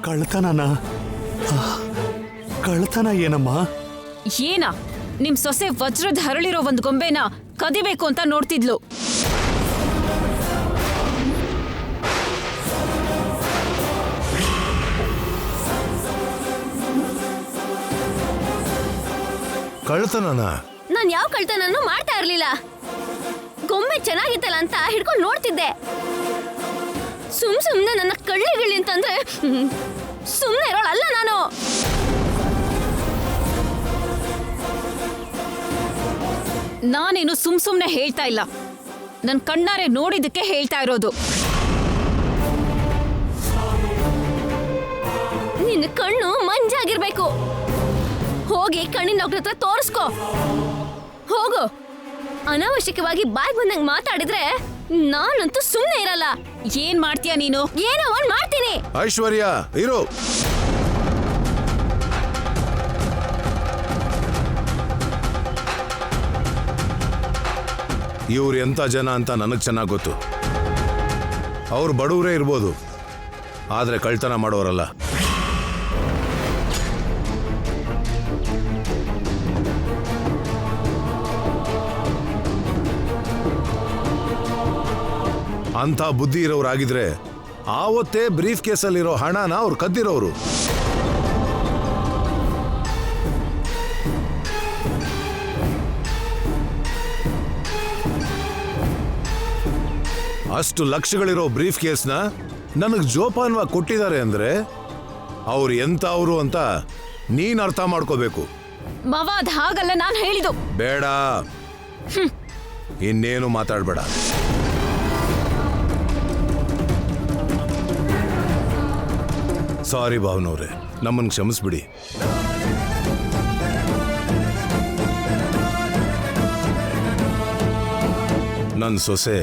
ಕಳ್ತನನಾ? ಕಳ್ತನ ಏನಮ್ಮ? ಏನ ನಿಮ್ ಸೊಸೆ ವಜ್ರದ ಹರಳಿರೋ ಒಂದ್ ಗೊಂಬೆನ ಕದಿಬೇಕು ಅಂತ ನೋಡ್ತಿದ್ಲು. ಕಳ್ತನನಾ? ನಾನ್ ಯಾವ ಕಳ್ತನನ್ನು ಮಾಡ್ತಾ ಇರ್ಲಿಲ್ಲ. ಗೊಂಬೆ ಚೆನ್ನಾಗಿತ್ತಲ್ಲ ಅಂತ ಹಿಡ್ಕೊಂಡು ನೋಡ್ತಿದ್ದೆ. ಸುಮ್ನೆ ನನ್ನ ಕಳ್ಳಿಗಿಳಿ ಅಂತಂದ್ರೆ ಸುಮ್ನೆ ಇರೋಳಲ್ಲ ನಾನು. ನಾನೇನು ಸುಮ್ನೆ ಹೇಳ್ತಾ ಇಲ್ಲ, ನನ್ ಕಣ್ಣಾರೆ ನೋಡಿದ್ದಕ್ಕೆ ಹೇಳ್ತಾ ಇರೋದು. ನಿನ್ನ ಕಣ್ಣು ಮಂಜಾಗಿರ್ಬೇಕು. ಹೋಗಿ ಕಣ್ಣಿನ ಡಾಕ್ಟರ್ ಹತ್ರ ತೋರಿಸ್ಕೋ. ಹೋಗು. ಅನಾವಶ್ಯಕವಾಗಿ ಬಾಯ್ ಬಂದಂಗ್ ಮಾತಾಡಿದ್ರೆ ನಾನಂತೂ ಸುಮ್ನೆ ಇರಲ್ಲ. ಏನ್ ಮಾಡ್ತೀಯ ನೀನು? ಏನೋ ಒಂದ್ ಮಾಡ್ತೀನಿ. ಐಶ್ವರ್ಯ ಇರು. ಇವ್ರು ಎಂತ ಜನ ಅಂತ ನನಗ್ ಚೆನ್ನಾಗ್ ಗೊತ್ತು. ಅವ್ರು ಬಡವರೇ ಇರ್ಬೋದು, ಆದ್ರೆ ಕಳ್ತನ ಮಾಡೋರಲ್ಲ. ಅಂತ ಬುದ್ಧಿ ಇರೋರಾಗಿದ್ರೆ ಆವತ್ತೇ ಬ್ರೀಫ್ ಕೇಸಲ್ಲಿರೋ ಹಣನ ಅವ್ರು ಕದ್ದಿರೋರು. ಅಷ್ಟು ಲಕ್ಷಗಳಿರೋ ಬ್ರೀಫ್ ಕೇಸ್ನ ನನಗ್ ಜೋಪಾನವಾಗಿ ಕೊಟ್ಟಿದ್ದಾರೆ ಅಂದ್ರೆ ಅವ್ರು ಎಂತವ್ರು ಅಂತ ನೀನ್ ಅರ್ಥ ಮಾಡ್ಕೋಬೇಕು. ಮಾವ, ಅದ್ ಹಾಗಲ್ಲ ನಾನ್ ಹೇಳಿದ್ದು. ಬೇಡ, ಇನ್ನೇನು ಮಾತಾಡ್ಬೇಡ. ಸಾರಿ ಭಾವನವ್ರೆ, ನಮ್ಮನ್ನು ಕ್ಷಮಿಸ್ಬಿಡಿ. ನನ್ನ ಸೊಸೆ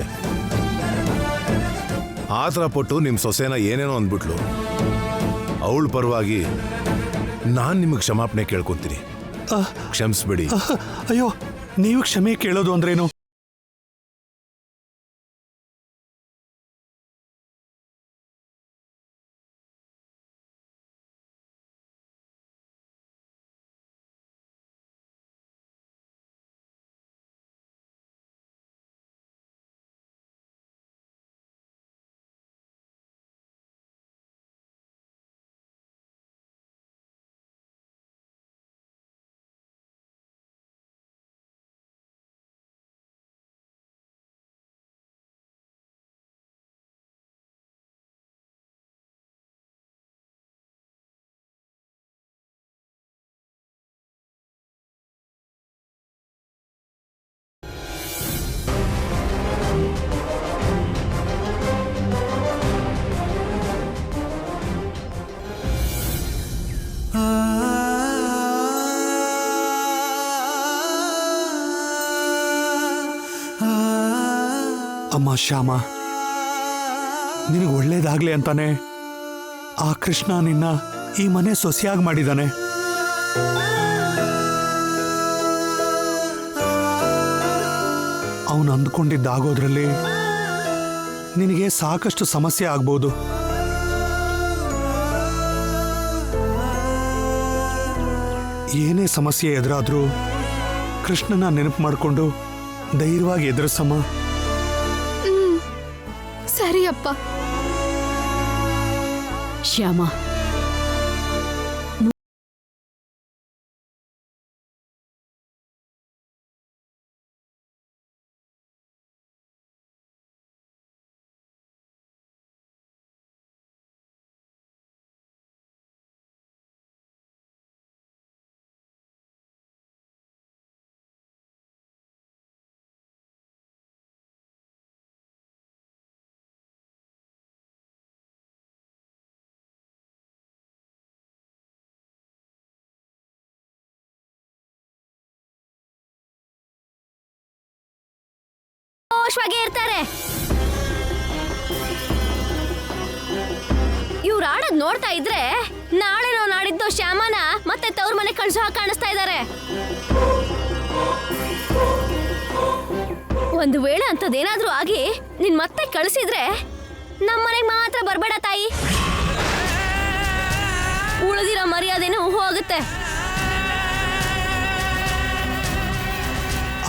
ಆತರ ಪಟ್ಟು ನಿಮ್ಮ ಸೊಸೆನ ಏನೇನೋ ಅಂದ್ಬಿಟ್ಲು. ಅವಳ ಪರವಾಗಿ ನಾನು ನಿಮಗೆ ಕ್ಷಮಾಪಣೆ ಕೇಳ್ಕೊತೀನಿ. ಕ್ಷಮಿಸ್ಬಿಡಿ. ಅಯ್ಯೋ, ನೀವು ಕ್ಷಮೆ ಕೇಳೋದು ಅಂದ್ರೇನು? ಅಮ್ಮ ಶ್ಯಾಮ, ನಿನಗೆ ಒಳ್ಳೇದಾಗ್ಲಿ ಅಂತಾನೆ ಆ ಕೃಷ್ಣ ನಿನ್ನ ಈ ಮನೆ ಸೊಸೆಯಾಗಿ ಮಾಡಿದಾನೆ. ಅವನು ಅಂದ್ಕೊಂಡಿದ್ದಾಗೋದ್ರಲ್ಲಿ ನಿನಗೆ ಸಾಕಷ್ಟು ಸಮಸ್ಯೆ ಆಗ್ಬೋದು. ಏನೇ ಸಮಸ್ಯೆ ಎದುರಾದ್ರೂ ಕೃಷ್ಣನ ನೆನಪು ಮಾಡಿಕೊಂಡು ಧೈರ್ಯವಾಗಿ ಎದುರಿಸಮ್ಮ. ಸರಿಯಪ್ಪ. ಶ್ಯಾಮ, ಸಂತೋಷವಾಗಿ ಇರ್ತಾರೆ. ಇವ್ರು ಆಡೋದ್ ನೋಡ್ತಾ ಇದ್ರೆ ನಾಳೆನೋ ನಾಡಿದ್ದು ಶ್ಯಾಮನ ಮತ್ತೆ ತವ್ರ ಮನೆ ಕಳ್ಸೋ ಹಾಗೆ ಕಾಣಿಸ್ತಾ ಇದ್ದಾರೆ. ಒಂದು ವೇಳೆ ಅಂತದೇನಾದ್ರೂ ಆಗಿ ನಿನ್ ಮತ್ತೆ ಕಳಿಸಿದ್ರೆ ನಮ್ಮನೆಗೆ ಮಾತ್ರ ಬರ್ಬೇಡ ತಾಯಿ. ಹೋಗುತ್ತೆ.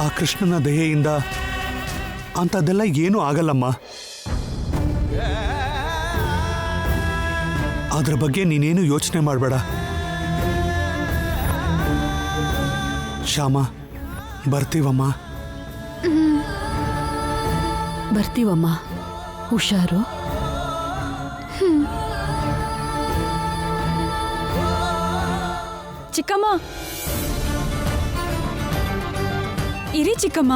ಆ ಕೃಷ್ಣನ ದಯೆಯಿಂದ ಅಂಥದ್ದೆಲ್ಲ ಏನೂ ಆಗಲ್ಲಮ್ಮ. ಅದ್ರ ಬಗ್ಗೆ ನೀನೇನು ಯೋಚನೆ ಮಾಡಬೇಡ. ಶ್ಯಾಮ, ಬರ್ತೀವಮ್ಮ. ಬರ್ತೀವಮ್ಮ, ಹುಷಾರು. ಚಿಕ್ಕಮ್ಮ, ಇರಿ ಚಿಕ್ಕಮ್ಮ.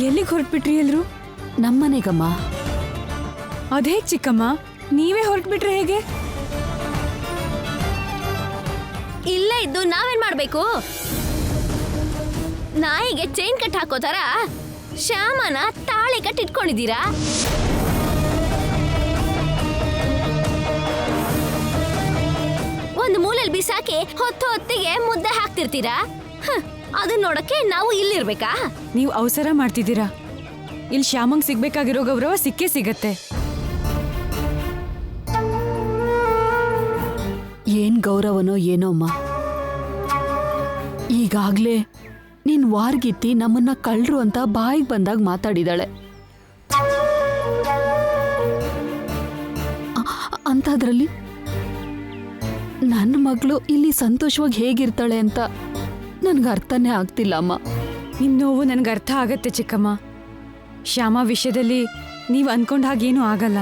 ಎಲ್ಲಿಗೆ ಹೊರಟ್ಬಿಟ್ರಿ ಎಲ್ರು? ನಮ್ಮನೆಗಮ್ಮ. ಅದೇಗ್ ಚಿಕ್ಕಮ್ಮ, ನೀವೇ ಹೊರಟ್ಬಿಟ್ರೆ ಹೇಗೆ? ಇಲ್ಲೇ ಇದ್ದು ನಾವೇನ್ ಮಾಡ್ಬೇಕು? ನಾಯಿಗೆ ಚೈನ್ ಕಟ್ ಹಾಕೋ ತರ ಶ್ಯಾಮನ ತಾಳಿ ಕಟ್ ಇಟ್ಕೊಂಡಿದ್ದೀರಾ? ಒಂದು ಮೂಲೆಯಲ್ಲಿ ಬಿಸಾಕಿ ಹೊತ್ತಿಗೆ ಮುದ್ದೆ ಹಾಕ್ತಿರ್ತೀರಾ? ಅದನ್ನ ನೋಡಕ್ಕೆ ನಾವು ಇಲ್ಲಿರ್ಬೇಕಾ? ನೀವು ಅವಸರ ಮಾಡ್ತಿದ್ದೀರಾ. ಇಲ್ಲಿ ಶ್ಯಾಮಂಗ್ ಸಿಗ್ಬೇಕಾಗಿರೋ ಗೌರವ ಸಿಕ್ಕೇ ಸಿಗತ್ತೆ. ಏನ್ ಗೌರವನೋ ಏನೋಮ್ಮ. ಈಗಾಗ್ಲೇ ನಿನ್ ವಾರ್ಗಿತ್ತಿ ನಮ್ಮನ್ನ ಕಳ್ರು ಅಂತ ಬಾಯಿಗೆ ಬಂದಾಗ ಮಾತಾಡಿದಾಳೆ. ಅಂಥದ್ರಲ್ಲಿ ನನ್ನ ಮಗಳು ಇಲ್ಲಿ ಸಂತೋಷವಾಗಿ ಹೇಗಿರ್ತಾಳೆ ಅಂತ ನನ್ಗೆ ಅರ್ಥನೇ ಆಗ್ತಿಲ್ಲ ಅಮ್ಮ. ನಿಮ್ ನೋವು ನನ್ಗೆ ಅರ್ಥ ಆಗತ್ತೆ ಚಿಕ್ಕಮ್ಮ. ಶ್ಯಾಮ ವಿಷಯದಲ್ಲಿ ನೀವು ಅನ್ಕೊಂಡ ಹಾಗೇನೂ ಆಗಲ್ಲ.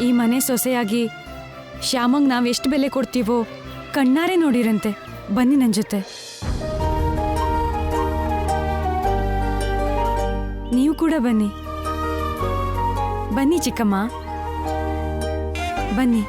ಈ ಮನೆ ಸೊಸೆಯಾಗಿ ಶ್ಯಾಮಂಗ್ ನಾವ್ ಎಷ್ಟು ಬೆಲೆ ಕೊಡ್ತೀವೋ ಕಣ್ಣಾರೆ ನೋಡಿರಂತೆ. ಬನ್ನಿ ನನ್ ಜೊತೆ. ನೀವು ಕೂಡ ಬನ್ನಿ. ಬನ್ನಿ ಚಿಕ್ಕಮ್ಮ, ಬನ್ನಿ.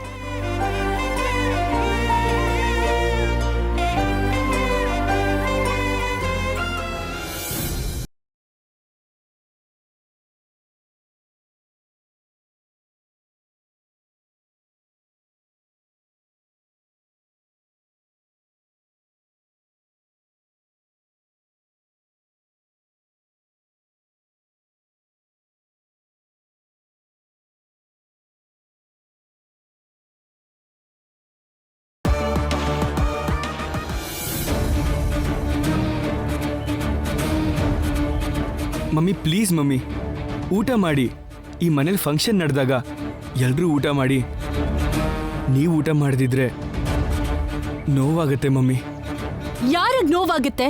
ಮಮ್ಮಿ ಪ್ಲೀಸ್ ಮಮ್ಮಿ, ಊಟ ಮಾಡಿ. ಈ ಮನೇಲಿ ಫಂಕ್ಷನ್ ನಡೆದಾಗ ಎಲ್ಲರೂ ಊಟ ಮಾಡಿ. ನೀವು ಊಟ ಮಾಡದಿದ್ರೆ ನೋವಾಗುತ್ತೆ ಮಮ್ಮಿ. ಯಾರಿಗ್ ನೋವಾಗುತ್ತೆ?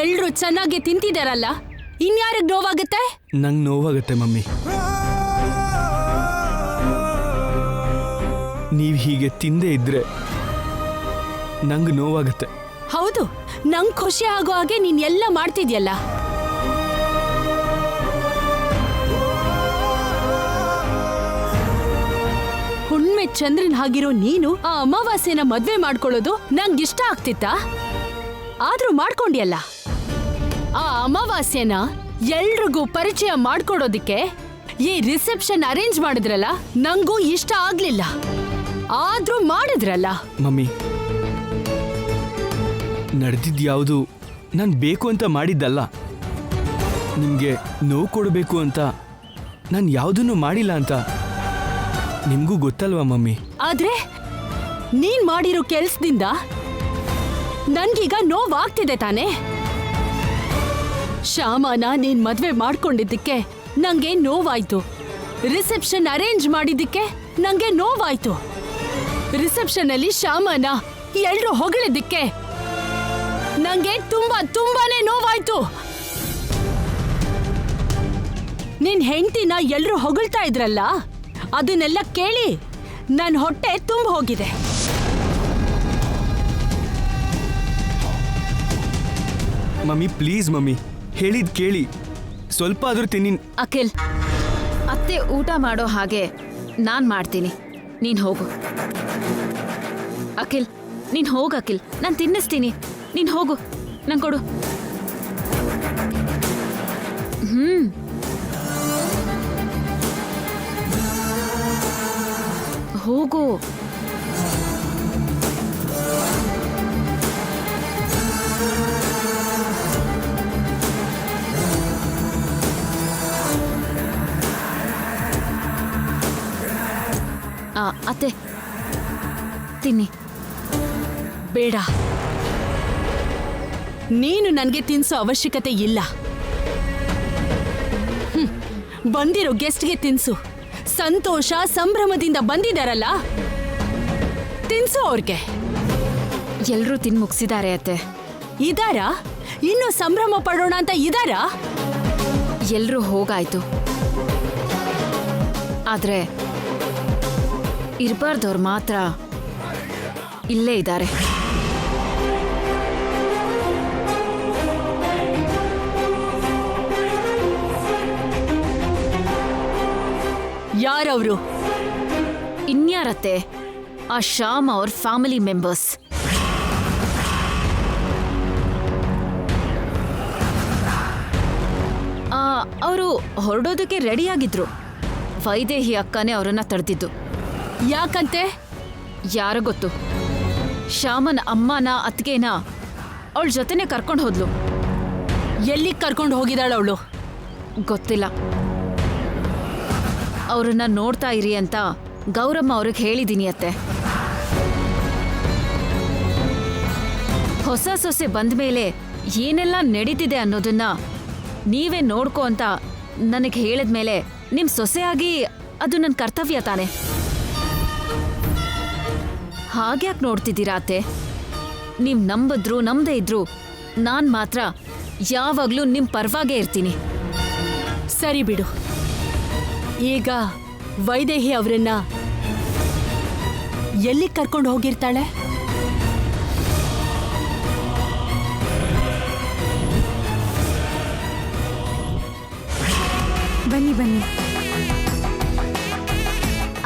ಎಲ್ರು ಚೆನ್ನಾಗಿ ತಿಂತಿದಾರಲ್ಲ, ಇನ್ಯಾರಿಗ್ ನೋವಾಗುತ್ತೆ? ನಂಗೆ ನೋವಾಗುತ್ತೆ ಮಮ್ಮಿ. ನೀವು ಹೀಗೆ ತಿಂದೇ ಇದ್ರೆ ನಂಗೆ ನೋವಾಗುತ್ತೆ. ಹೌದು, ನಂಗ್ ಖುಷಿ ಆಗೋ ಹಾಗೆ ನೀನ್ ಎಲ್ಲ ಮಾಡ್ತಿದ್ಯಲ್ಲ. ಹುಣ್ಮೆ ಚಂದ್ರನ್ ಆಗಿರೋ ನೀನು ಆ ಅಮಾವಾಸ್ಯೆನ ಮದ್ವೆ ಮಾಡ್ಕೊಳ್ಳೋದು ನಂಗಿಷ್ಟ ಆಗ್ತಿತ್ತಾ? ಆದ್ರೂ ಮಾಡ್ಕೊಂಡ್ಯಲ್ಲ. ಆ ಅಮಾವಾಸ್ಯೆನ ಎಲ್ರಿಗೂ ಪರಿಚಯ ಮಾಡ್ಕೊಡೋದಿಕ್ಕೆ ಈ ರಿಸೆಪ್ಷನ್ ಅರೇಂಜ್ ಮಾಡಿದ್ರಲ್ಲ, ನಂಗೂ ಇಷ್ಟ ಆಗ್ಲಿಲ್ಲ. ಆದ್ರೂ ಮಾಡಿದ್ರಲ್ಲ. ಮಮ್ಮಿ, ನಡೆದಿದ್ಯಾವುದು ನಾನು ಬೇಕು ಅಂತ ಮಾಡಿದ್ದಲ್ಲ. ನಿಮಗೆ ನೋವು ಕೊಡಬೇಕು ಅಂತ ನಾನು ಯಾವುದನ್ನು ಮಾಡಿಲ್ಲ ಅಂತ ನಿಮಗೂ ಗೊತ್ತಲ್ವಾ ಮಮ್ಮಿ? ಆದ್ರೆ ನೀನ್ ಮಾಡಿರೋ ಕೆಲ್ಸದಿಂದ ನನ್ಗೀಗ ನೋವಾಗ್ತಿದೆ ತಾನೆ. ಶ್ಯಾಮನ ನೀನ್ ಮದ್ವೆ ಮಾಡ್ಕೊಂಡಿದ್ದಕ್ಕೆ ನಂಗೆ ನೋವಾಯ್ತು. ರಿಸೆಪ್ಷನ್ ಅರೇಂಜ್ ಮಾಡಿದ್ದಕ್ಕೆ ನಂಗೆ ನೋವಾಯ್ತು. ರಿಸೆಪ್ಷನ್ ಅಲ್ಲಿ ಶ್ಯಾಮನ ಎಲ್ರು ಹೊಗಳಿದ್ದಕ್ಕೆ ನಂಗೆ ತುಂಬಾನೇ ನೋವಾಯ್ತು. ನಿನ್ ಹೆಂಡತಿನ ಎಲ್ರು ಹೊಗಳ್ತಾ ಇದ್ರಲ್ಲ, ಅದನ್ನೆಲ್ಲ ಕೇಳಿ ನನ್ನ ಹೊಟ್ಟೆ ತುಂಬ ಹೋಗಿದೆ. ಮಮ್ಮಿ ಪ್ಲೀಸ್ ಮಮ್ಮಿ, ಹೇಳಿದ್ ಕೇಳಿ. ಸ್ವಲ್ಪ ಆದ್ರೂ ತಿನ್ನಿ. ಅಖಿಲ್, ಅತ್ತೆ ಊಟ ಮಾಡೋ ಹಾಗೆ ನಾನ್ ಮಾಡ್ತೀನಿ, ನೀನ್ ಹೋಗು. ಅಖಿಲ್, ನೀನ್ ಹೋಗು. ಅಖಿಲ್, ನಾನು ತಿನ್ನಿಸ್ತೀನಿ, ನೀನ್ ಹೋಗು. ನಂಗೆ ಕೊಡು. ಹೋಗು. ಅತ್ತೆ ತಿನ್ನಿ. ಬೇಡ, ನೀನು ನನಗೆ ತಿನ್ಸೋ ಅವಶ್ಯಕತೆ ಇಲ್ಲ. ಬಂದಿರೋ ಗೆಸ್ಟ್ಗೆ ತಿನ್ಸು. ಸಂತೋಷ ಸಂಭ್ರಮದಿಂದ ಬಂದಿದಾರಲ್ಲ, ತಿನ್ಸು ಅವ್ರಿಗೆ. ಎಲ್ರೂ ತಿನ್ ಮುಗಿಸಿದ್ದಾರೆ ಅತ್ತೆ. ಇದಾರಾ? ಇನ್ನು ಸಂಭ್ರಮ ಪಡೋಣ ಅಂತ ಇದಾರಾ? ಎಲ್ರೂ ಹೋಗಾಯ್ತು. ಆದ್ರೆ ಇರ್ಬಾರ್ದವ್ರು ಮಾತ್ರ ಇಲ್ಲೇ ಇದ್ದಾರೆ. ಯಾರವ್ರು? ಇನ್ಯಾರತ್ತೆ? ಆ ಶ್ಯಾಮ್ ಅವ್ರ ಫ್ಯಾಮಿಲಿ ಮೆಂಬರ್ಸ್. ಅವರು ಹೊರಡೋದಕ್ಕೆ ರೆಡಿಯಾಗಿದ್ರು. ವೈದೇಹಿ ಅಕ್ಕನೇ ಅವರನ್ನ ತಡೆದಿದ್ದು. ಯಾಕಂತೆ? ಯಾರ ಗೊತ್ತು. ಶ್ಯಾಮನ್ ಅಮ್ಮನ ಅತ್ತಿಗೆನ ಅವಳ ಜೊತೆನೆ ಕರ್ಕೊಂಡು ಹೋದ್ಲು. ಎಲ್ಲಿಗೆ ಕರ್ಕೊಂಡು ಹೋಗಿದ್ದಾಳವಳು? ಗೊತ್ತಿಲ್ಲ. ಅವ್ರನ್ನ ನೋಡ್ತಾ ಇರಿ ಅಂತ ಗೌರಮ್ಮ ಅವ್ರಿಗೆ ಹೇಳಿದೀನಿ ಅತ್ತೆ. ಹೊಸ ಸೊಸೆ ಬಂದ್ಮೇಲೆ ಏನೆಲ್ಲ ನಡೀತಿದೆ ಅನ್ನೋದನ್ನ ನೀವೇ ನೋಡ್ಕೋ ಅಂತ ನನಗೆ ಹೇಳಿದ್ಮೇಲೆ ನಿಮ್ ಸೊಸೆಯಾಗಿ ಅದು ನನ್ನ ಕರ್ತವ್ಯ ತಾನೆ. ಹಾಗ್ಯಾಕೆ ನೋಡ್ತಿದ್ದೀರಾ ಅತ್ತೆ? ನೀವ್ ನಂಬಿದ್ರು ನಂಬದೇ ಇದ್ರು ನಾನ್ ಮಾತ್ರ ಯಾವಾಗ್ಲೂ ನಿಮ್ ಪರವಾಗೇ ಇರ್ತೀನಿ. ಸರಿ ಬಿಡು. ಈಗ ವೈದೇಹಿ ಅವರನ್ನ ಎಲ್ಲಿಗೆ ಕರ್ಕೊಂಡು ಹೋಗಿರ್ತಾಳೆ? ಬನ್ನಿ ಬನ್ನಿ.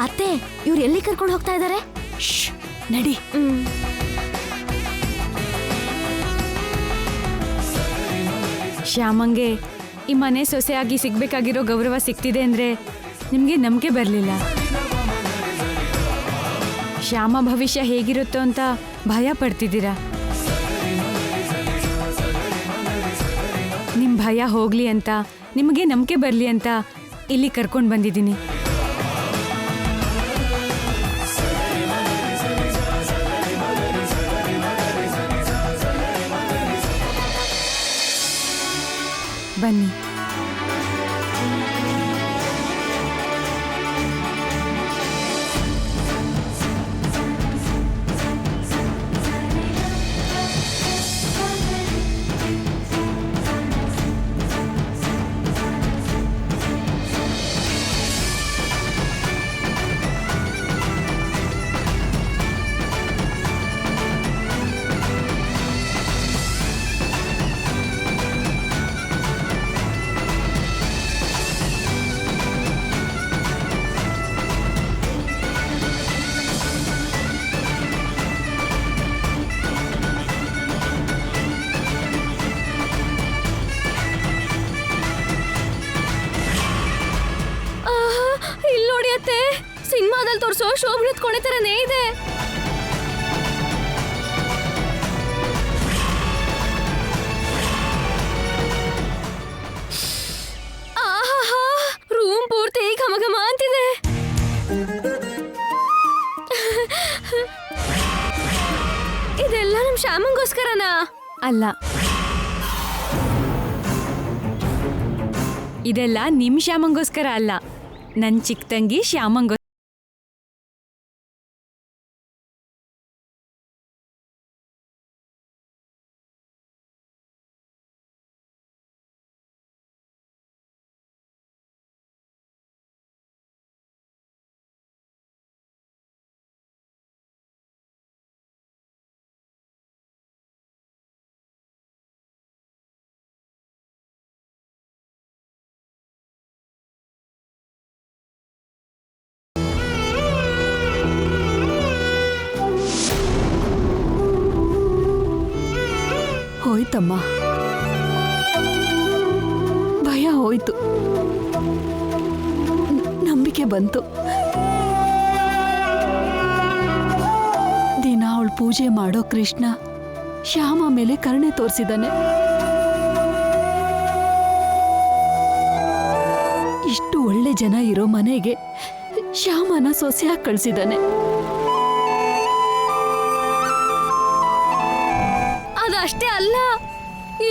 ಅತ್ತೆ, ಇವ್ರು ಎಲ್ಲಿ ಕರ್ಕೊಂಡು ಹೋಗ್ತಾ ಇದ್ದಾರೆ? ನಡಿ. ಶ್ಯಾಮಂಗೆ ಈ ಮನೆ ಸೊಸೆಯಾಗಿ ಸಿಗ್ಬೇಕಾಗಿರೋ ಗೌರವ ಸಿಗ್ತಿದೆ ಅಂದ್ರೆ ನಿಮಗೆ ನಂಬಿಕೆ ಬರಲಿಲ್ಲ. ಶ್ಯಾಮ ಭವಿಷ್ಯ ಹೇಗಿರುತ್ತೋ ಅಂತ ಭಯ ಪಡ್ತಿದ್ದೀರಾ. ನಿಮ್ಮ ಭಯ ಹೋಗ್ಲಿ ಅಂತ, ನಿಮಗೆ ನಂಬಿಕೆ ಬರಲಿ ಅಂತ ಇಲ್ಲಿ ಕರ್ಕೊಂಡು ಬಂದಿದ್ದೀನಿ. ಬನ್ನಿ. ಇಲ್ಲಿ ನೋಡಿ ಅತ್ತೆ, ಸಿನಿಮಾದಲ್ಲಿ ತೋರಿಸೋ ಶೋಭನದ ಕೊನೆ ತರನೇ ಇದೆ. ಆಹಾ, ರೂಮ್ ಪೂರ್ತಿ ಘಮ ಘಮ ಅಂತಿದೆ. ಇದೆಲ್ಲ ನಮ್ ಶ್ಯಾಮಂಗೋಸ್ಕರನಾ? ಅಲ್ಲ, ಇದೆಲ್ಲ ನಿಮ್ಮ ಶ್ಯಾಮಂಗೋಸ್ಕರ ಅಲ್ಲ, ನನ್ನ ಚಿಕ್ಕ ತಂಗಿ ಶ್ಯಾಮಂಗೋಸ್ಕರ. ಹೋಯ್ತಮ್ಮ, ಭಯ ಹೋಯ್ತು, ನಂಬಿಕೆ ಬಂತು. ದಿನ ಅವಳು ಪೂಜೆ ಮಾಡೋ ಕೃಷ್ಣ ಶ್ಯಾಮ ಮೇಲೆ ಕರುಣೆ ತೋರಿಸಿದಾನೆ. ಇಷ್ಟು ಒಳ್ಳೆ ಜನ ಇರೋ ಮನೆಗೆ ಶ್ಯಾಮನ ಸೊಸೆಯಾಗಿ ಕಳ್ಸಿದಾನೆ. ಅದಷ್ಟೇ ಅಲ್ಲ,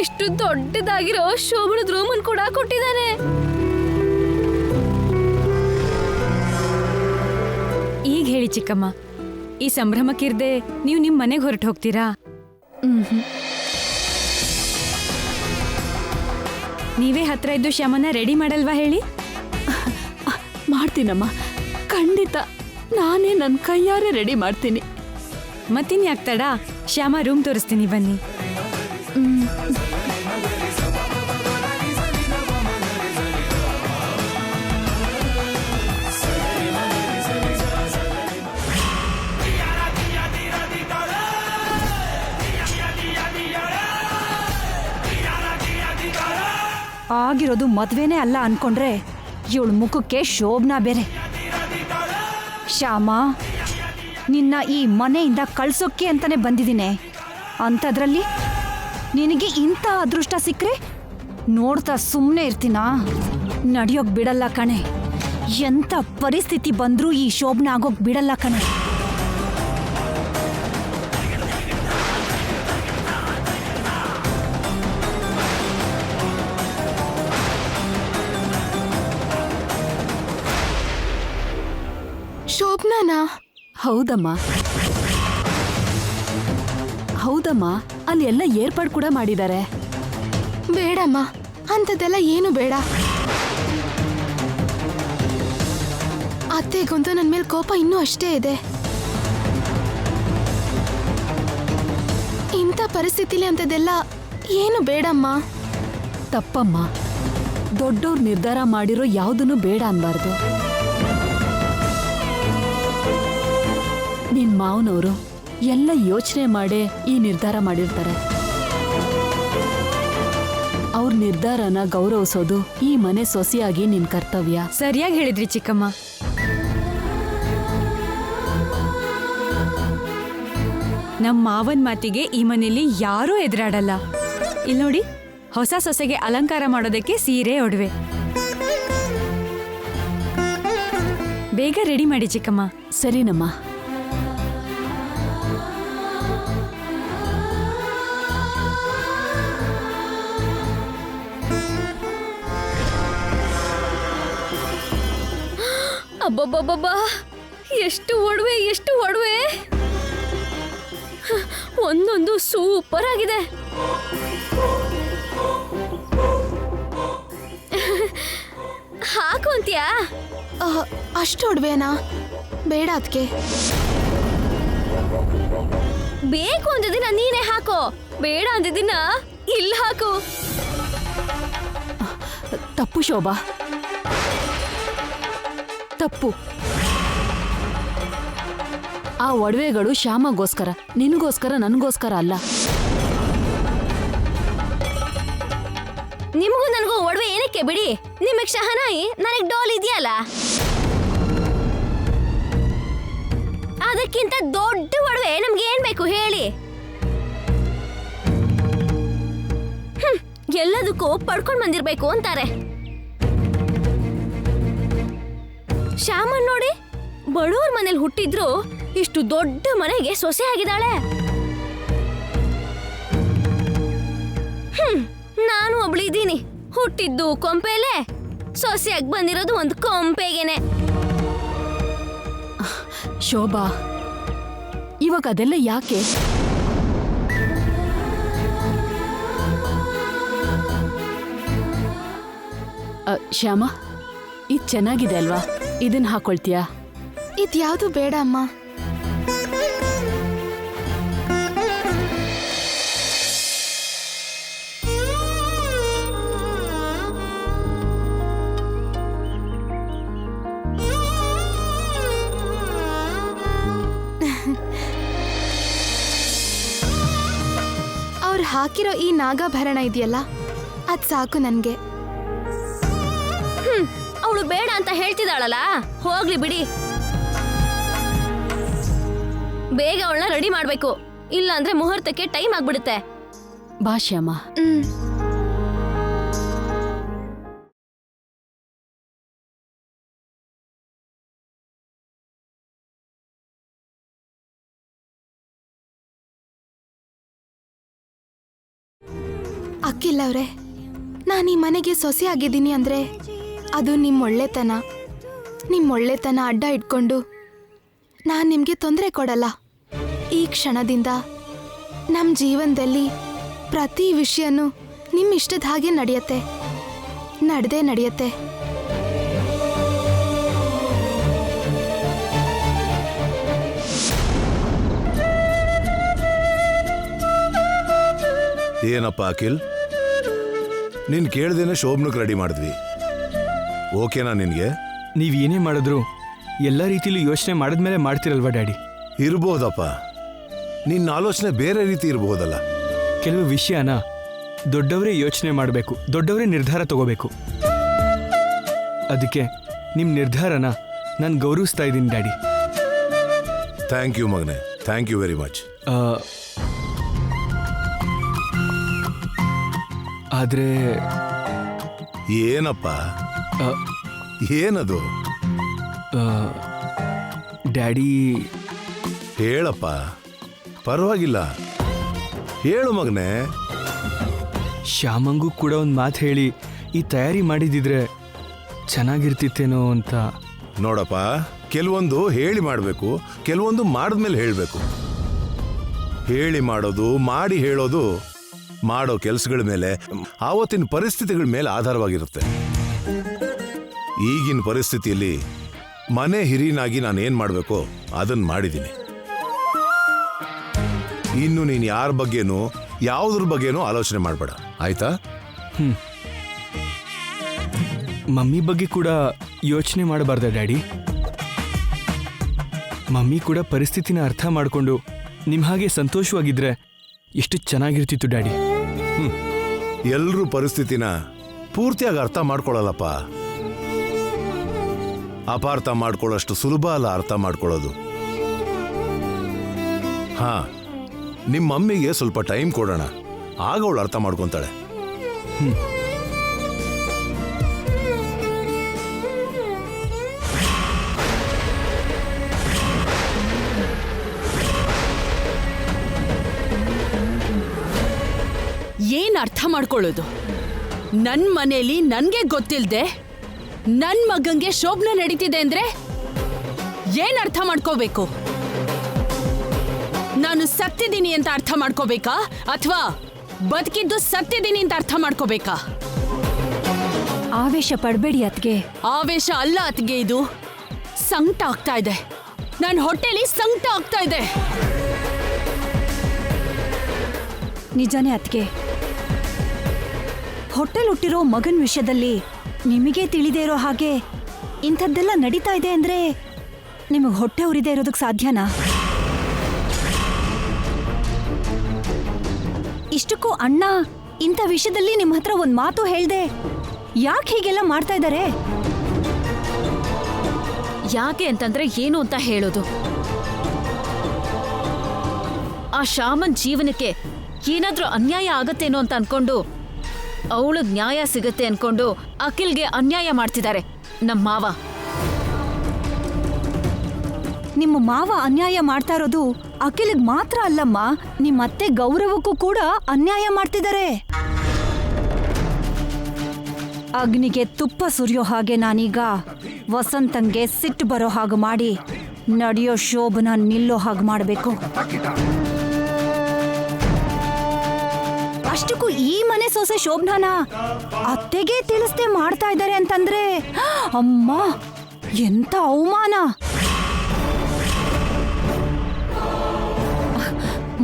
ಇಷ್ಟು ದೊಡ್ಡದಾಗಿರೋ ಶೋಭನದ ರೂಮನ್ ಕೂಡ ಕೊಟ್ಟಿದ್ದಾನೆ. ಈಗ ಹೇಳಿ ಚಿಕ್ಕಮ್ಮ, ಈ ಸಂಭ್ರಮಕ್ಕಿರ್ದೆ ನೀವು ನಿಮ್ಮ ಮನೆಗೆ ಹೊರಟು ಹೋಗ್ತೀರಾ? ನೀವೇ ಹತ್ರ ಇದ್ದು ಶ್ಯಾಮನ ರೆಡಿ ಮಾಡಲ್ವಾ ಹೇಳಿ? ಮಾಡ್ತೀನಮ್ಮ, ಖಂಡಿತ ನಾನೇ ನನ್ನ ಕೈಯಾರೆ ರೆಡಿ ಮಾಡ್ತೀನಿ. ಮತ್ತಿನ್ಯಾಕ್ ತಡ, ಶ್ಯಾಮ ರೂಮ್ ತೋರಿಸ್ತೀನಿ ಬನ್ನಿ. ಆಗಿರೋದು ಮದ್ವೆನೇ ಅಲ್ಲ ಅನ್ಕೊಂಡ್ರೆ ಇವಳ ಮುಖಕ್ಕೆ ಶೋಭನಾ ಬೇರೆ. ಶ್ಯಾಮ, ನಿನ್ನ ಈ ಮನೆಯಿಂದ ಕಳ್ಸೋಕ್ಕೆ ಅಂತಾನೆ ಬಂದಿದ್ದೀನಿ. ಅಂಥದ್ರಲ್ಲಿ ನಿನಗೆ ಇಂಥ ಅದೃಷ್ಟ ಸಿಕ್ಕರೆ ನೋಡ್ತಾ ಸುಮ್ಮನೆ ಇರ್ತೀನಾ? ನಡೆಯೋಕ್ ಬಿಡಲ್ಲ ಕಣೆ. ಎಂಥ ಪರಿಸ್ಥಿತಿ ಬಂದ್ರೂ ಈ ಶೋಭನ ಆಗೋಕ್ ಬಿಡಲ್ಲ ಕಣೆ. ಶೋಭನಾನಾ? ಹೌದಮ್ಮ, ಅಲ್ಲಿ ಎಲ್ಲ ಏರ್ಪಾಡು ಕೂಡ ಮಾಡಿದ್ದಾರೆ. ಬೇಡಮ್ಮ, ಅಂಥದ್ದೆಲ್ಲ ಏನು ಬೇಡ. ಅತ್ತೆಗಂತೂ ನನ್ನ ಮೇಲೆ ಕೋಪ ಇನ್ನೂ ಅಷ್ಟೇ ಇದೆ. ಇಂಥ ಪರಿಸ್ಥಿತಿಲಿ ಅಂಥದ್ದೆಲ್ಲ ಏನು ಬೇಡಮ್ಮ. ತಪ್ಪಮ್ಮ, ದೊಡ್ಡವ್ರು ನಿರ್ಧಾರ ಮಾಡಿರೋ ಯಾವುದನ್ನು ಬೇಡ ಅನ್ಬಾರ್ದು. ನಿನ್ ಮಾವನವರು ಎಲ್ಲ ಯೋಚನೆ ಮಾಡೇ ಈ ನಿರ್ಧಾರ ಮಾಡಿರ್ತಾರೆ. ಅವ್ರ ನಿರ್ಧಾರನ ಗೌರವಿಸೋದು ಈ ಮನೆ ಸೊಸೆಯಾಗಿ ನಿನ್ ಕರ್ತವ್ಯ. ಸರಿಯಾಗಿ ಹೇಳಿದ್ರಿ ಚಿಕ್ಕಮ್ಮ. ನಮ್ಮ ಮಾವನ್ ಮಾತಿಗೆ ಈ ಮನೆಯಲ್ಲಿ ಯಾರೂ ಎದುರಾಡಲ್ಲ. ಇಲ್ಲಿ ನೋಡಿ, ಹೊಸ ಸೊಸೆಗೆ ಅಲಂಕಾರ ಮಾಡೋದಕ್ಕೆ ಸೀರೆ ಒಡವೆ. ಬೇಗ ರೆಡಿ ಮಾಡಿ ಚಿಕ್ಕಮ್ಮ. ಸರಿನಮ್ಮ. ಅಬ್ಬಬ್ಬಬ್ಬಬ್ಬಾ, ಎಷ್ಟು ಒಡವೆ, ಎಷ್ಟು ಒಡವೆ! ಒಂದೊಂದು ಸೂಪರ್ ಆಗಿದೆ. ಹಾಕು ಅಂತ್ಯಾ? ಅಷ್ಟು ಒಡವೆನಾ? ಬೇಡ ಅದಕ್ಕೆ. ಬೇಕು ಅಂದಿದ್ದೀನ ನೀನೇ ಹಾಕೋ, ಬೇಡ ಅಂದಿದ್ದೀನ ಇಲ್ಲಿ ಹಾಕು. ತಪ್ಪು ಶೋಭಾ, ತಪ್ಪು. ಆ ಒಡವೆಗಳು ಶ್ಯಾಮಗೋಸ್ಕರ, ನಿನಗೋಸ್ಕರ, ನನಗೋಸ್ಕರ ಅಲ್ಲ. ನಿಮಗೂ ನನಗೂ ಒಡವೆ ಏನಕ್ಕೆ ಬಿಡಿ. ನಿಮಗ್ ಶಹನಾಯಿ, ನನಗ್ ಡೋಲ್ ಇದೆಯಲ್ಲ. ಅದಕ್ಕಿಂತ ದೊಡ್ಡ ಒಡವೆ ನಮ್ಗೆ ಏನ್ ಬೇಕು ಹೇಳಿ? ಎಲ್ಲದಕ್ಕೂ ಪಡ್ಕೊಂಡ್ ಬಂದಿರ್ಬೇಕು ಅಂತಾರೆ. ಶ್ಯಾಮನ್ ನೋಡಿ, ಬಡವ್ರ ಮನೇಲಿ ಹುಟ್ಟಿದ್ರು ಇಷ್ಟು ದೊಡ್ಡ ಮನೆಗೆ ಸೊಸೆ ಆಗಿದ್ದಾಳೆ. ನಾನು ಒಬ್ಳಿದ್ದೀನಿ, ಹುಟ್ಟಿದ್ದು ಕೊಂಪೆಲೆ, ಸೊಸೆಯಾಗಿ ಬಂದಿರೋದು ಒಂದು ಕೊಂಪೆಗೆನೆ. ಶೋಭಾ, ಇವಾಗ ಅದೆಲ್ಲ ಯಾಕೆ? ಶ್ಯಾಮ, ಇದು ಚೆನ್ನಾಗಿದೆ ಅಲ್ವಾ? ಇದನ್ನ ಹಾಕೊಳ್ತೀಯಾ? ಇದ್ಯಾವುದು ಬೇಡ ಅಮ್ಮ. ಅವ್ರು ಹಾಕಿರೋ ಈ ನಾಗಾಭರಣ ಇದೆಯಲ್ಲ, ಅದ್ ಸಾಕು ನನ್ಗೆ. ಅವಳು ಬೇಡ ಅಂತ ಹೇಳ್ತಿದ್ದಾಳಲ್ಲ, ಹೋಗ್ಲಿ ಬಿಡಿ. ಬೇಗ ಅವಳನ್ನ ರೆಡಿ ಮಾಡ್ಬೇಕು, ಇಲ್ಲ ಅಂದ್ರೆ ಮುಹೂರ್ತಕ್ಕೆ ಟೈಮ್ ಆಗ್ಬಿಡುತ್ತೆ. ಬಾ ಶ್ಯಾಮ. ಅಕ್ಕಿಲ್ ಅವ್ರೆ, ನಾನು ಈ ಮನೆಗೆ ಸೊಸೆ ಆಗಿದ್ದೀನಿ ಅಂದ್ರೆ ಅದು ನಿಮ್ಮ ಒಳ್ಳೆತನ ಅಡ್ಡ ಇಟ್ಕೊಂಡು ನಾನು ನಿಮಗೆ ತೊಂದರೆ ಕೊಡಲ್ಲ. ಈ ಕ್ಷಣದಿಂದ ನಮ್ಮ ಜೀವನದಲ್ಲಿ ಪ್ರತಿ ವಿಷಯನೂ ನಿಮ್ಮ ಇಷ್ಟದ ಹಾಗೆ ನಡೆಯುತ್ತೆ. ಏನಪ್ಪ ಅಖಿಲ್, ನೀನ್ ಕೇಳ್ದೇನೆ ಶೋಭನಕ್ಕೆ ರೆಡಿ ಮಾಡಿದ್ವಿ. ಓಕೆನಾ ನಿನ್ಗೆ? ನೀವು ಏನೇ ಮಾಡಿದ್ರು ಎಲ್ಲ ರೀತಿಲೂ ಯೋಚನೆ ಮಾಡಿದ್ಮೇಲೆ ಮಾಡ್ತಿರಲ್ವಾ ಡ್ಯಾಡಿ? ಇರ್ಬೋದಪ್ಪ, ನಿನ್ನ ಆಲೋಚನೆ ಬೇರೆ ರೀತಿ ಇರಬಹುದಲ್ಲ. ಕೆಲವು ವಿಷಯನ ದೊಡ್ಡವರೇ ಯೋಚನೆ ಮಾಡಬೇಕು, ದೊಡ್ಡವರೇ ನಿರ್ಧಾರ ತಗೋಬೇಕು. ಅದಕ್ಕೆ ನಿಮ್ಮ ನಿರ್ಧಾರನ ನಾನು ಗೌರವಿಸ್ತಾ ಇದ್ದೀನಿ ಡ್ಯಾಡಿ. ಥ್ಯಾಂಕ್ ಯು ಮಗನೆ, ಥ್ಯಾಂಕ್ ಯು ವೆರಿ ಮಚ್. ಆದರೆ ಏನಪ್ಪ, ಏನದು? ಡ್ಯಾಡಿ, ಹೇಳಪ್ಪ, ಪರವಾಗಿಲ್ಲ, ಹೇಳು ಮಗನೆ. ಶ್ಯಾಮಂಗೂ ಕೂಡ ಒಂದು ಮಾತು ಹೇಳಿ ಈ ತಯಾರಿ ಮಾಡಿದಿದ್ರೆ ಚೆನ್ನಾಗಿರ್ತಿತ್ತೇನೋ ಅಂತ. ನೋಡಪ್ಪ, ಕೆಲವೊಂದು ಹೇಳಿ ಮಾಡಬೇಕು, ಕೆಲವೊಂದು ಮಾಡಿದ್ಮೇಲೆ ಹೇಳಬೇಕು. ಹೇಳಿ ಮಾಡೋದು, ಮಾಡಿ ಹೇಳೋದು ಮಾಡೋ ಕೆಲಸಗಳ ಮೇಲೆ, ಆವತ್ತಿನ ಪರಿಸ್ಥಿತಿಗಳ ಮೇಲೆ ಆಧಾರವಾಗಿರುತ್ತೆ. ಈಗಿನ ಪರಿಸ್ಥಿತಿಯಲ್ಲಿ ಮನೆ ಹಿರಿಯನಾಗಿ ನಾನು ಏನು ಮಾಡಬೇಕೋ ಅದನ್ನು ಮಾಡಿದ್ದೀನಿ. ಇನ್ನು ನೀನು ಯಾರ ಬಗ್ಗೆನೂ ಯಾವುದ್ರ ಬಗ್ಗೆನೂ ಆಲೋಚನೆ ಮಾಡಬೇಡ, ಆಯ್ತಾ? ಮಮ್ಮಿ ಬಗ್ಗೆ ಕೂಡ ಯೋಚನೆ ಮಾಡಬಾರ್ದ ಡ್ಯಾಡಿ? ಮಮ್ಮಿ ಕೂಡ ಪರಿಸ್ಥಿತಿನ ಅರ್ಥ ಮಾಡಿಕೊಂಡು ನಿಮ್ಮ ಹಾಗೆ ಸಂತೋಷವಾಗಿದ್ರೆ ಎಷ್ಟು ಚೆನ್ನಾಗಿರ್ತಿತ್ತು ಡ್ಯಾಡಿ. ಎಲ್ಲರೂ ಪರಿಸ್ಥಿತಿನ ಪೂರ್ತಿಯಾಗಿ ಅರ್ಥ ಮಾಡ್ಕೊಳ್ಳಲ್ಲಪ್ಪ. ಅಪಾರ್ಥ ಮಾಡ್ಕೊಳ್ಳೋಷ್ಟು ಸುಲಭ ಅಲ್ಲ ಅರ್ಥ ಮಾಡ್ಕೊಳ್ಳೋದು. ಹಾ, ನಿಮ್ಮ ಮಮ್ಮಿಗೆ ಸ್ವಲ್ಪ ಟೈಮ್ ಕೊಡೋಣ, ಆಗ ಅವಳು ಅರ್ಥ ಮಾಡ್ಕೊತಾಳೆ. ಏನ್ ಅರ್ಥ ಮಾಡ್ಕೊಳ್ಳೋದು? ನನ್ ಮನೇಲಿ ನನ್ಗೆ ಗೊತ್ತಿಲ್ದೆ ನನ್ ಮಗಂಗೆ ಶೋಭನೆ ನಡೀತಿದೆ ಅಂದ್ರೆ ಏನ್ ಅರ್ಥ ಮಾಡ್ಕೋಬೇಕು? ನಾನು ಸತ್ತಿದ್ದೀನಿ ಅಂತ ಅರ್ಥ ಮಾಡ್ಕೋಬೇಕಾ ಅಥವಾ ಬದುಕಿದ್ದು ಸತ್ತಿದ್ದೀನಿ ಅಂತ ಅರ್ಥ ಮಾಡ್ಕೋಬೇಕಾ? ಆವೇಶ ಪಡಬೇಡಿ ಅತ್ಗೆ. ಆವೇಶ ಅಲ್ಲ ಅತ್ಗೆ, ಇದು ಸಂಕಟ ಆಗ್ತಾ ಇದೆ. ನನ್ನ ಹೊಟ್ಟೆಲಿ ಸಂಕಟ ಆಗ್ತಾ ಇದೆ. ನಿಜಾನೇ ಅತ್ಗೆ, ಹೊಟ್ಟೆಲ್ ಹುಟ್ಟಿರೋ ಮಗನ ವಿಷಯದಲ್ಲಿ ನಿಮಗೆ ತಿಳಿದೇ ಇರೋ ಹಾಗೆ ಇಂಥದ್ದೆಲ್ಲ ನಡೀತಾ ಇದೆ ಅಂದ್ರೆ ನಿಮಗೆ ಹೊಟ್ಟೆ ಉರಿದೇ ಇರೋದಕ್ಕೆ ಸಾಧ್ಯನಾ? ಇಷ್ಟಕ್ಕೂ ಅಣ್ಣ ಇಂಥ ವಿಷಯದಲ್ಲಿ ನಿಮ್ಮ ಹತ್ರ ಒಂದು ಮಾತು ಹೇಳ್ದೆ ಯಾಕೆ ಹೀಗೆಲ್ಲ ಮಾಡ್ತಾ ಇದ್ದಾರೆ? ಯಾಕೆ ಅಂತಂದ್ರೆ ಏನು ಅಂತ ಹೇಳೋದು? ಆ ಶ್ಯಾಮನ್ ಜೀವನಕ್ಕೆ ಏನಾದ್ರೂ ಅನ್ಯಾಯ ಆಗತ್ತೇನೋ ಅಂತ ಅನ್ಕೊಂಡು, ಅವಳಿಗೆ ನ್ಯಾಯ ಸಿಗತ್ತೆ ಅನ್ಕೊಂಡು ಅಖಿಲ್ಗೆ ಅನ್ಯಾಯ ಮಾಡ್ತಿದ್ದಾರೆ ನಮ್ಮ ಮಾವ. ನಿಮ್ಮ ಮಾವ ಅನ್ಯಾಯ ಮಾಡ್ತಾ ಇರೋದು ಅಖಿಲ್ಗೆ ಮಾತ್ರ ಅಲ್ಲಮ್ಮ, ನಿಮ್ಮ ಅತ್ತೆ ಗೌರವಕ್ಕೂ ಕೂಡ ಅನ್ಯಾಯ ಮಾಡ್ತಿದ್ದಾರೆ. ಅಗ್ನಿಗೆ ತುಪ್ಪ ಸುರಿಯೋ ಹಾಗೆ ನಾನೀಗ ವಸಂತಂಗೆ ಸಿಟ್ಟು ಬರೋ ಹಾಗೆ ಮಾಡಿ ನಡೆಯೋ ಶೋಭನ ನಿಲ್ಲೋ ಹಾಗೆ ಮಾಡಬೇಕು. ಅಷ್ಟಕ್ಕೂ ಈ ಮನೆ ಸೊಸೆ ಶೋಭನಾನ ಅತ್ತೆಗೆ ತಿಳಿಸ್ದೆ ಮಾಡ್ತಾ ಇದ್ದಾರೆ ಅಂತಂದ್ರೆ ಅಮ್ಮ ಎಂತ ಅವಮಾನ!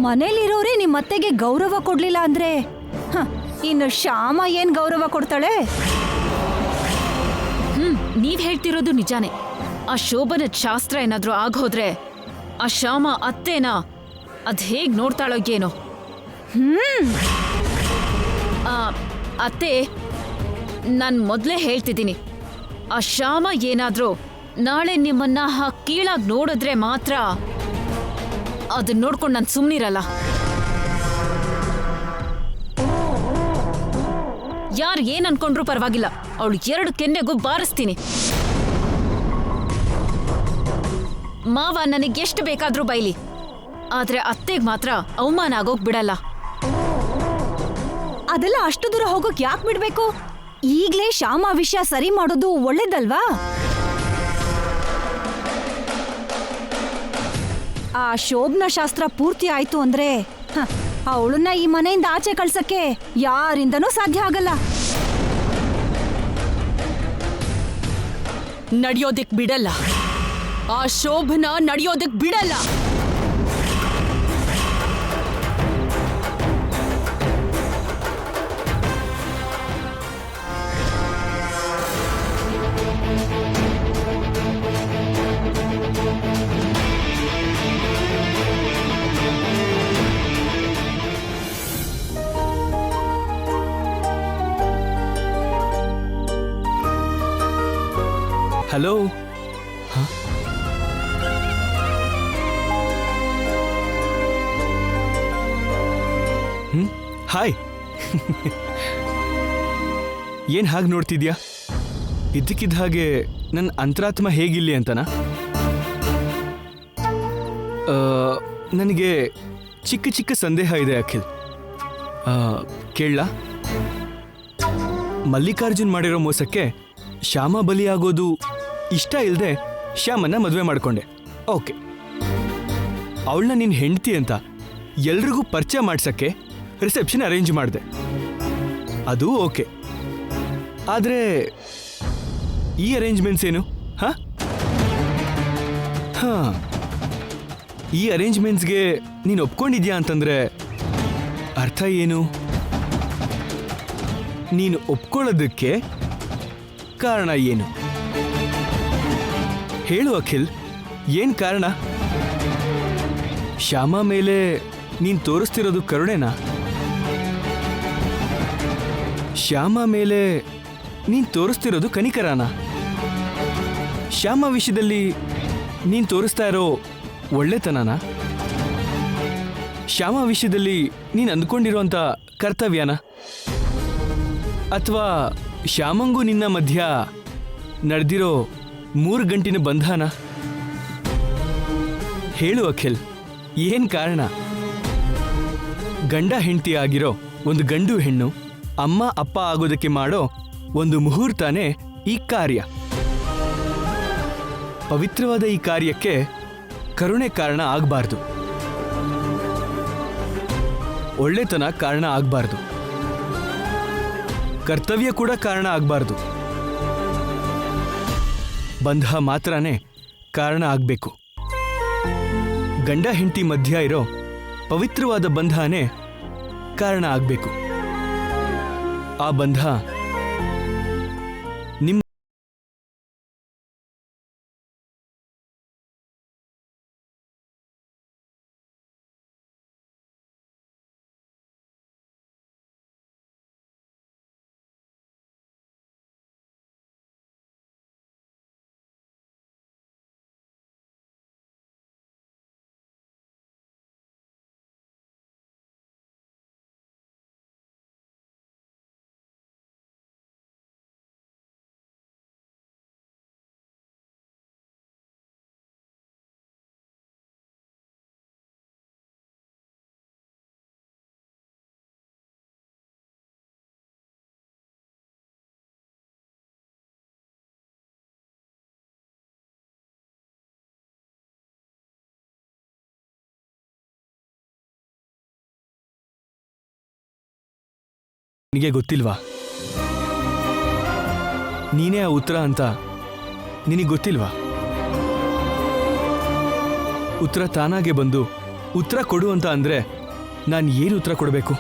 ಮನೇಲಿರೋರೇ ನಿಮ್ಮ ಅತ್ತೆಗೆ ಗೌರವ ಕೊಡ್ಲಿಲ್ಲ ಅಂದ್ರೆ ಇನ್ನು ಶ್ಯಾಮ ಏನ್ ಗೌರವ ಕೊಡ್ತಾಳೆ? ನೀವ್ ಹೇಳ್ತಿರೋದು ನಿಜಾನೇ. ಆ ಶೋಭನ ಶಾಸ್ತ್ರ ಏನಾದ್ರೂ ಆಗೋದ್ರೆ ಆ ಶ್ಯಾಮ ಅತ್ತೇನ ಅದ್ ಹೇಗ್ ನೋಡ್ತಾಳೋ ಏನೋ. ಅತ್ತೆ, ನಾನ್ ಮೊದ್ಲೇ ಹೇಳ್ತಿದ್ದೀನಿ, ಆ ಶ್ಯಾಮ ಏನಾದ್ರೂ ನಾಳೆ ನಿಮ್ಮನ್ನ ಕೀಳಾಗಿ ನೋಡಿದ್ರೆ ಮಾತ್ರ ಅದನ್ನ ನೋಡ್ಕೊಂಡು ನಾನು ಸುಮ್ಮನಿರಲ್ಲ. ಯಾರು ಏನ್ ಅನ್ಕೊಂಡ್ರು ಪರವಾಗಿಲ್ಲ, ಅವಳು 2 ಕೆನ್ನೆಗೂ ಬಾರಿಸ್ತೀನಿ. ಮಾವ ನನಗೆ ಎಷ್ಟು ಬೇಕಾದ್ರೂ ಬೈಲಿ, ಆದ್ರೆ ಅತ್ತೆಗೆ ಮಾತ್ರ ಅವಮಾನ ಆಗೋಗ್ ಬಿಡಲ್ಲ. ಅದೆಲ್ಲ ಅಷ್ಟು ದೂರ ಹೋಗೋಕ್ ಯಾಕೆ ಬಿಡ್ಬೇಕು? ಈಗ್ಲೇ ಶ್ಯಾಮ ವಿಷಯ ಸರಿ ಮಾಡೋದು ಒಳ್ಳೇದಲ್ವಾ? ಆ ಶೋಭನ ಶಾಸ್ತ್ರ ಪೂರ್ತಿ ಆಯ್ತು ಅಂದ್ರೆ ಅವಳನ್ನ ಈ ಮನೆಯಿಂದ ಆಚೆ ಕಳ್ಸಕ್ಕೆ ಯಾರಿಂದನೂ ಸಾಧ್ಯ ಆಗಲ್ಲ. ನಡೆಯೋದಿಕ್ ಬಿಡಲ್ಲ. ಆ ಶೋಭನ ನಡೆಯೋದಿಕ್ ಬಿಡಲ್ಲ. ಹಲೋ. ಹಾಯ್. ಏನ್ ಹಾಗೆ ನೋಡ್ತಿದ್ಯಾ? ಇದ್ದಕ್ಕಿದ್ದ ಹಾಗೆ ನನ್ನ ಅಂತರಾತ್ಮ ಹೇಗಿಲ್ಲಿ ಅಂತನಾ? ನನಗೆ ಚಿಕ್ಕ ಚಿಕ್ಕ ಸಂದೇಹ ಇದೆ ಅಖಿಲ್. ಕೇಳಲಾ? ಮಲ್ಲಿಕಾರ್ಜುನ್ ಮಾಡಿರೋ ಮೋಸಕ್ಕೆ ಶ್ಯಾಮ ಬಲಿಯಾಗೋದು ಇಷ್ಟ ಇಲ್ಲದೆ ಶ್ಯಾಮನ್ನ ಮದುವೆ ಮಾಡ್ಕೊಂಡೆ. ಓಕೆ, ಅವಳನ್ನ ನಿನ್ನ ಹೆಂಡತಿ ಅಂತ ಎಲ್ರಿಗೂ ಪರಿಚಯ ಮಾಡ್ಸಕ್ಕೆ ರಿಸೆಪ್ಷನ್ ಅರೇಂಜ್ ಮಾಡಿದೆ. ಅದು ಓಕೆ. ಆದರೆ ಈ ಅರೇಂಜ್ಮೆಂಟ್ಸ್ ಏನು? ಈ ಅರೇಂಜ್ಮೆಂಟ್ಸ್ಗೆ ನೀನು ಒಪ್ಕೊಂಡಿದ್ಯಾ ಅಂತಂದ್ರೆ ಅರ್ಥ ಏನು? ನೀನು ಒಪ್ಕೊಳ್ಳೋದಕ್ಕೆ ಕಾರಣ ಏನು? ಹೇಳು ಅಖಿಲ್, ಏನ್ ಕಾರಣ? ಶ್ಯಾಮ ಮೇಲೆ ನೀನ್ ತೋರಿಸ್ತಿರೋದು ಕರುಣೆನಾ? ಶ್ಯಾಮ ಮೇಲೆ ನೀನ್ ತೋರಿಸ್ತಿರೋದು ಕನಿಕರನಾ? ಶ್ಯಾಮ ವಿಷಯದಲ್ಲಿ ನೀನ್ ತೋರಿಸ್ತಾ ಇರೋ ಒಳ್ಳೆತನನಾ? ಶ್ಯಾಮ ವಿಷಯದಲ್ಲಿ ನೀನ್ ಅಂದ್ಕೊಂಡಿರೋಂಥ ಕರ್ತವ್ಯನಾ? ಅಥವಾ ಶ್ಯಾಮಂಗೂ ನಿನ್ನ ಮಧ್ಯ ನಡೆದಿರೋ 3 ಗಂಟಿನ ಬಂಧನ? ಹೇಳು ಅಖಿಲ್, ಏನ್ ಕಾರಣ? ಗಂಡ ಹೆಂಡತಿ ಆಗಿರೋ ಒಂದು ಗಂಡು ಹೆಣ್ಣು ಅಮ್ಮ ಅಪ್ಪ ಆಗೋದಕ್ಕೆ ಮಾಡೋ ಒಂದು ಮುಹೂರ್ತನೇ ಈ ಕಾರ್ಯ. ಪವಿತ್ರವಾದ ಈ ಕಾರ್ಯಕ್ಕೆ ಕರುಣೆ ಕಾರಣ ಆಗಬಾರ್ದು, ಒಳ್ಳೆತನ ಕಾರಣ ಆಗಬಾರ್ದು, ಕರ್ತವ್ಯ ಕೂಡ ಕಾರಣ ಆಗಬಾರ್ದು. ಬಂಧ ಮಾತ್ರನೇ ಕಾರಣ ಆಗಬೇಕು. ಗಂಡ ಹೆಂಡತಿ ಮಧ್ಯ ಇರೋ ಪವಿತ್ರವಾದ ಬಂಧನೇ ಕಾರಣ ಆಗಬೇಕು. ಆ ಬಂಧ ನಿಮ್ಮ ನಿನಗೆ ಗೊತ್ತಿಲ್ವಾ? ನೀನೇ ಆ ಉತ್ತರ ಅಂತ ನಿನಗೆ ಗೊತ್ತಿಲ್ವಾ? ಉತ್ತರ ತಾನಾಗೆ ಬಂದು ಉತ್ತರ ಕೊಡು ಅಂತ ಅಂದ್ರೆ ನಾನು ಏನು ಉತ್ತರ ಕೊಡಬೇಕು?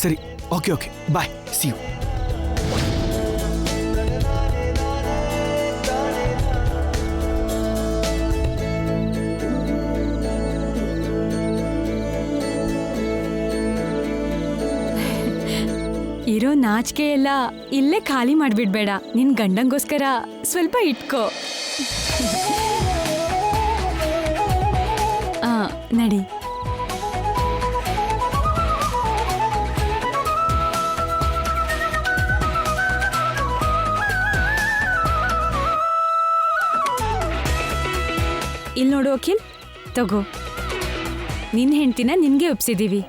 ಸರಿ, ಓಕೆ, ಬಾಯ್, ಸಿ ಯು. ಇರೋ ನಾಚಿಕೆ ಎಲ್ಲ ಇಲ್ಲೇ ಖಾಲಿ ಮಾಡ್ಬಿಡ್ಬೇಡ. ನಿನ್ ಗಂಡಂಗೋಸ್ಕರ ಸ್ವಲ್ಪ ಇಟ್ಕೋ. ನಡಿ. ಇಲ್ಲಿ ನೋಡು ಅಖಿಲ್, ತಗೋ, ನಿನ್ನ ಹೆಂಡ್ತಿನ ನಿನ್ಗೆ ಒಪ್ಸಿದೀವಿ.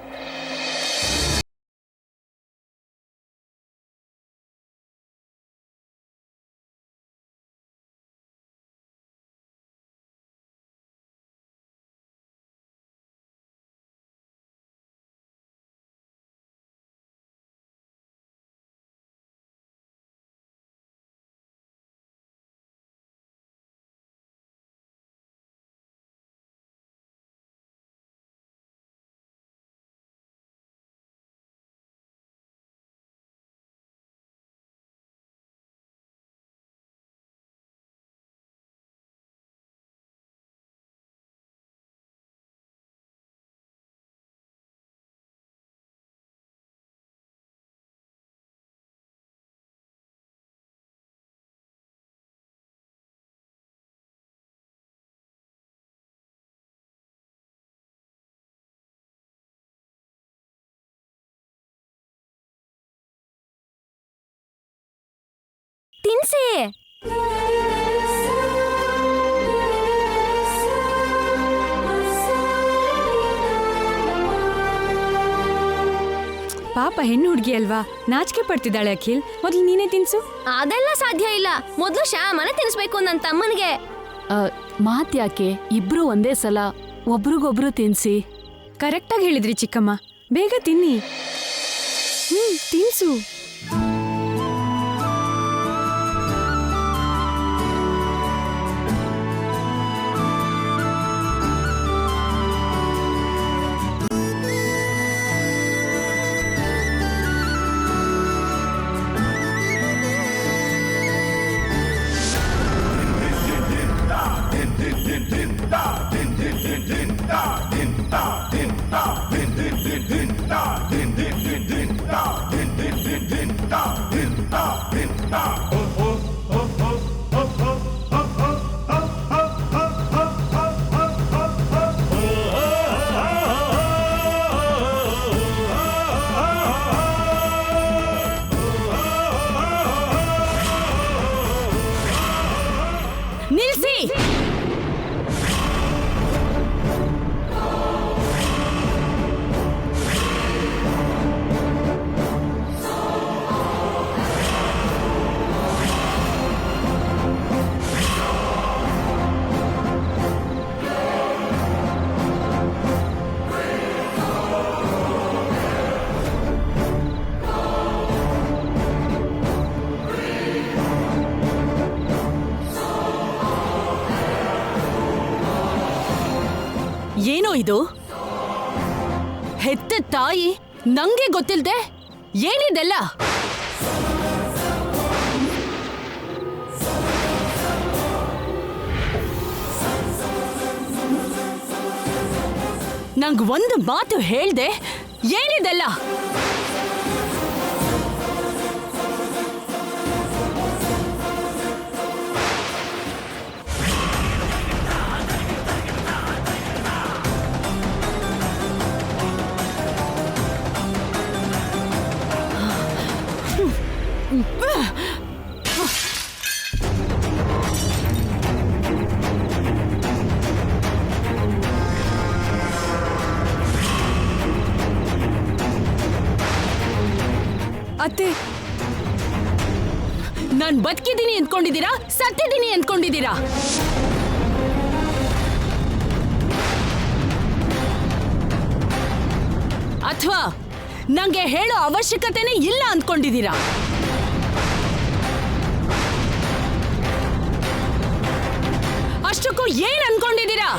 ತಿನ್ಸಿ. ಪಾಪ ಹೆಣ್ಣು ಹುಡುಗಿ ಅಲ್ವಾ, ನಾಚಿಕೆ ಪಡ್ತಿದ್ದಾಳೆ ಅಖಿಲ್. ಮೊದಲು ನೀನೇ ತಿನ್ಸು. ಅದೆಲ್ಲ ಸಾಧ್ಯ ಇಲ್ಲ. ಮೊದಲು ಶ್ಯಾಮನೆ ತಿನ್ಸ್ಬೇಕು ನನ್ನ ತಮ್ಮನಿಗೆ. ಮಾತ್ಯಾಕೆ, ಇಬ್ರು ಒಂದೇ ಸಲ ಒಬ್ರಿಗೊಬ್ರು ತಿನ್ಸಿ. ಕರೆಕ್ಟಾಗಿ ಹೇಳಿದ್ರಿ ಚಿಕ್ಕಮ್ಮ, ಬೇಗ ತಿನ್ನಿ. ತಿನ್ಸು. ನಿಲ್ಸಿ. ಏನೋ ಇದು? ಹೆತ್ತ ತಾಯಿ ನಂಗೆ ಗೊತ್ತಿಲ್ದೆ ಏನಿದೆಲ್ಲ? ನಂಗ್ ಒಂದು ಮಾತು ಹೇಳ್ದೆ ಏನಿದೆಲ್ಲ? ಅತ್ತೆ, ನಾನ್ ಬದುಕಿದ್ದೀನಿ ಅಂದ್ಕೊಂಡಿದ್ದೀರಾ, ಸತ್ತಿದ್ದೀನಿ ಅಂದ್ಕೊಂಡಿದ್ದೀರಾ? ಅಥವಾ ನಂಗೆ ಹೇಳೋ ಅವಶ್ಯಕತೆನೇ ಇಲ್ಲ ಅಂದ್ಕೊಂಡಿದ್ದೀರಾ? ಅಷ್ಟಕ್ಕೂ ಏನ್ ಅನ್ಕೊಂಡಿದ್ದೀರಾ?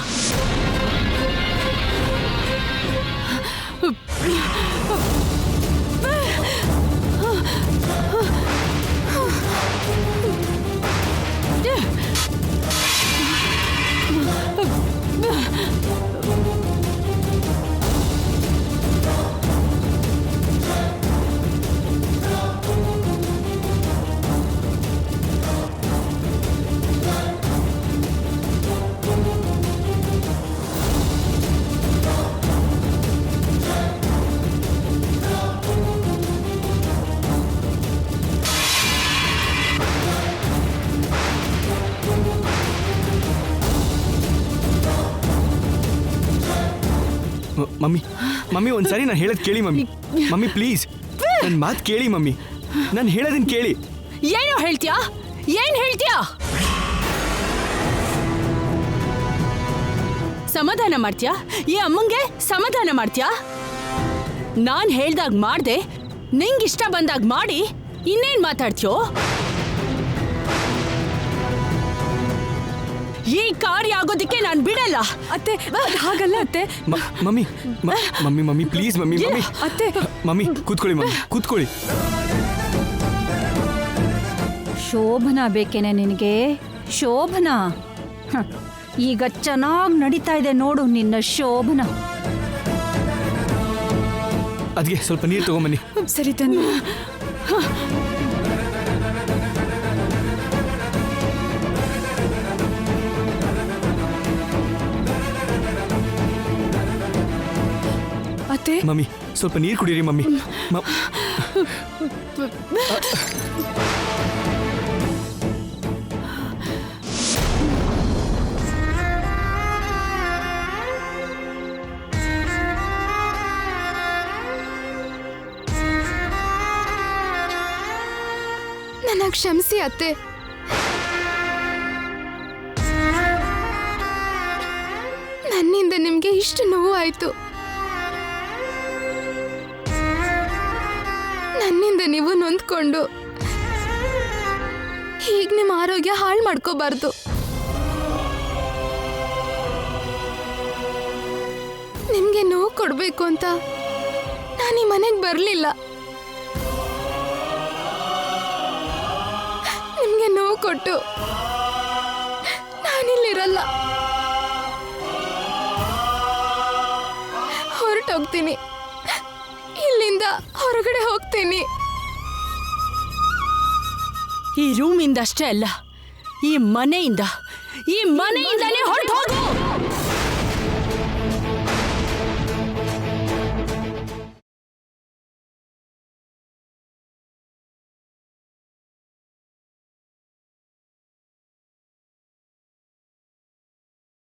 ಮಮ್ಮಿ ಮಮ್ಮಿ ಒಂದ್ಸಾರಿ ನಾನು ಹೇಳೋದು ಕೇಳಿ ಮಮ್ಮಿ. ಮಮ್ಮಿ ಪ್ಲೀಸ್ ನನ್ನ ಮಾತು ಕೇಳಿ ಮಮ್ಮಿ. ನಾನು ಹೇಳೋದನ್ನ ಕೇಳಿ. ಏನೋ ಹೇಳ್ತೀಯಾ? ಏನ್ ಹೇಳ್ತೀಯಾ? ಸಮಾಧಾನ ಮಾಡ್ತೀಯಾ? ಈ ಅಮ್ಮಂಗೆ ಸಮಾಧಾನ ಮಾಡ್ತೀಯಾ? ನಾನ್ ಹೇಳ್ದಾಗ ಮಾಡ್ದೆ, ನಿಂಗಿಷ್ಟ ಬಂದಾಗ ಮಾಡಿ, ಇನ್ನೇನ್ ಮಾತಾಡ್ತೀಯೋ? ಈ ಕಾರ್ಯ ಆಗೋದಕ್ಕೆ ನಾನು ಬಿಡಲ್ಲ. ಅತ್ತೆ ಹಾಗಲ್ಲ ಅತ್ತೆ. Mummy mummy mummy please mummy. Mummy ಅತ್ತೆ ಮಮ್ಮಿ ಕೂತ್ಕೊಳ್ಳಿ ಮಮ್ಮಿ, ಕೂತ್ಕೊಳ್ಳಿ. ಶೋಭನಾ ಬೇಕೇನೆ ನಿನಗೆ? ಶೋಭನಾ? ಈಗ ಚೆನ್ನಾಗಿ ನಡೀತಾ ಇದೆ ನೋಡು ನಿನ್ನ ಶೋಭನಾ. ಅದಕ್ಕೆ ಸ್ವಲ್ಪ ನೀರು ತಗೊಂಬನ್ನಿ. ಸರಿ ತಂದು. ಅತ್ತೆ ಮಮ್ಮಿ ಸ್ವಲ್ಪ ನೀರು ಕುಡೀರಿ ಮಮ್ಮಿ. ನನ್ನ ಕ್ಷಮಿಸಿ ಅತ್ತೆ. ನನ್ನಿಂದ ನಿಮ್ಗೆ ಇಷ್ಟು ನೋವು ಆಯ್ತು. ನನ್ನಿಂದ ನೀವು ನೊಂದ್ಕೊಂಡು ಹೀಗೆ ನಿಮ್ಮ ಆರೋಗ್ಯ ಹಾಳು ಮಾಡ್ಕೋಬಾರ್ದು. ನಿಮ್ಗೆ ನೋವು ಕೊಡ್ಬೇಕು ಅಂತ ನಾನು ಈ ಮನೆಗೆ ಬರಲಿಲ್ಲ. ನಿಮ್ಗೆ ನೋವು ಕೊಟ್ಟು ನಾನಿಲ್ಲಿರಲ್ಲ, ಹೊರಟೋಗ್ತೀನಿ. ಇಲ್ಲಿಂದ ಹೊರಗಡೆ ಹೋಗ್ತೀನಿ. ಈ ರೂಮಿಂದ ಅಷ್ಟೇ ಅಲ್ಲ, ಈ ಮನೆಯಿಂದನೇ ಹೊರಟು ಹೋಗು.